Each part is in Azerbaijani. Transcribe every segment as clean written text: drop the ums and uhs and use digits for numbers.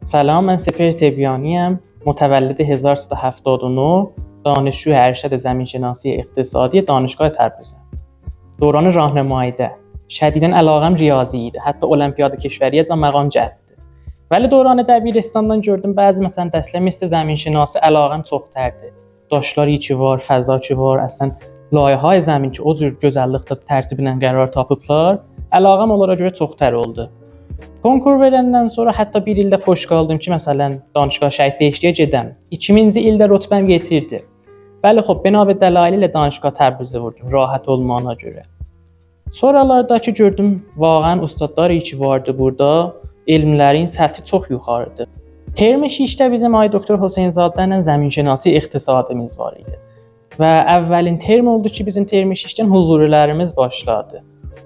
سلام، من سپهر تبیانی ام، متولد 1379، دانشجو ارشد زمینشناسی اقتصادی دانشگاه تبریزم. دوران راهنماییده شدیداً علاقم ریاضییdi. Hətta Olimpiada کشوریəcən məqam cəhətdir. Vəli dövrان dəbirstandan gördüm bəzi məsələn dərslər مثل زمینشناسی علاقم çoxtərdi. Daşlar ki var, fəza ki var, əslən layihəyə zəmin ki o cür gözəllikdə tərtiblə qərar tapıblar, əlaqəm onlara görə çoxtər oldu. Konkur verəndən sonra hətta bir ildə poşqa aldım ki, məsələn, Danışqa Şəhid Behiştiyə gedəm. 2000-ci ildə rütbəm yetirdi. Bəli, xop, bənabə dəlail ilə Danışqa Təbrizə vurdum, rahat olmağına görə. Sonralardakı gördüm, vaqəən ustadlar ki vardı burada, elmlərin səthi çox yuxarıdır. Term 6-də bizim Ay Doktor Hüseynzadə ilə zəminşünasi iqtisadımız var idi. Və əvvəlin term oldu ki, bizim term 6-dən huzurilərimiz başladı.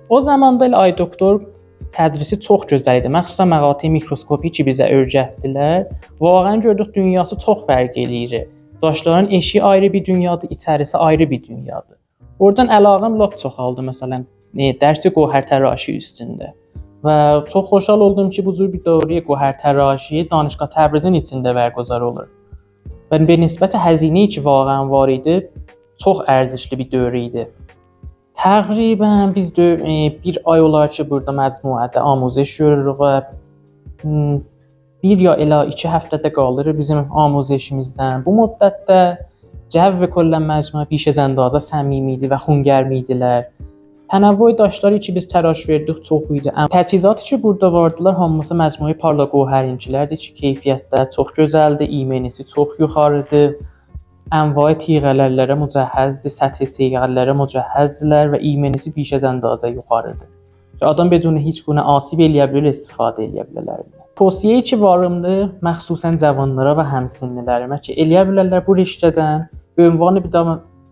O zamanda ilə Ay Doktor tədrisi çox gözəl idi. Məxsusən məqati mikroskopi ki bizə öyrətdilər. Vaqəən gördük dünyası çox fərq eləyir. Daşların eşiyi ayrı bir dünyadır, içərisi ayrı bir dünyadır. Oradan əlaqəm lap çoxaldı məsələn, dərsi qovhərtəraşi üstündə. Və çox xoşhal oldum ki, bu cür bir dövrə qovhərtəraşi Danışqa Təbrizin içində bərqərar olur. Və nisbətə həzinə ki vaqəən var idi, çox ərzişli bir dövr idi. Təqribən biz bir ay olar ki burada məcmuədə amuzəş görürük və bir ya elə 2 həftədə qalır bizim amuzəşimizdən. Bu müddətdə cəv kollə məcmuə بیش از اندازه səmimi idi və xungərmi idilər. Tənəvvü daşları ki biz təraş verdik çox idi. Təchizatı ki burada vardılar hamısı məcmuə parlaq gövhərinkilərdir ki keyfiyyətdə çox gözəldir, imenisi çox yuxarıdır. Envai tiğələrlərə mücəhhəzdir, səthi siğələrə mücəhhəzdirlər və imenisi بیش از اندازه yuxarıdır. Ki adam بدون heç guna asib eləyə bilər, istifadə eləyə bilərlər. Tövsiyə ki varımdır, məxsusən cavanlara və həmsinlilərimə ki eləyə bilərlər bu riştədən ünvanı bir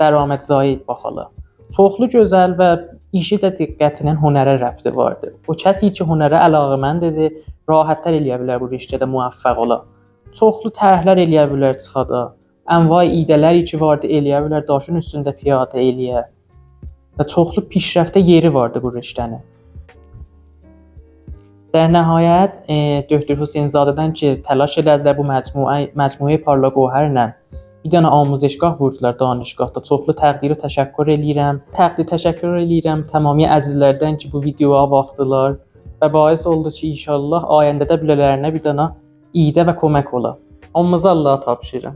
dərəmədzai baxalar. Çoxlu gözəl və işi də diqqətlə hünərə rəbti vardır. O kəsi ki hünərə əlaqəməndir, rahatlar eləyə bilər bu riştədə müvəffəq ola. Çoxlu tərhlər eləyə bilər çıxada. Envai idələr ki vardı eləyə bilər daşın üstündə piyadə eləyə. Və çoxlu pişrəftə yeri vardı bu riştənin. در نهایت دکتر حسینزادədən ki təlaş elədilər bu məcmuə parlaq gövhərlə bir dənə amuzəşgah vurdular danışqahda. Çoxlu təqdir və təşəkkür eləyirəm. Təşəkkür eləyirəm tamamilə əzizlərdən ki bu videoya baxdılar və bais oldu ki inşallah ayəndədə bilələrinə bir dənə idə və kömək ola. Hamımıza Allaha tapşırıram.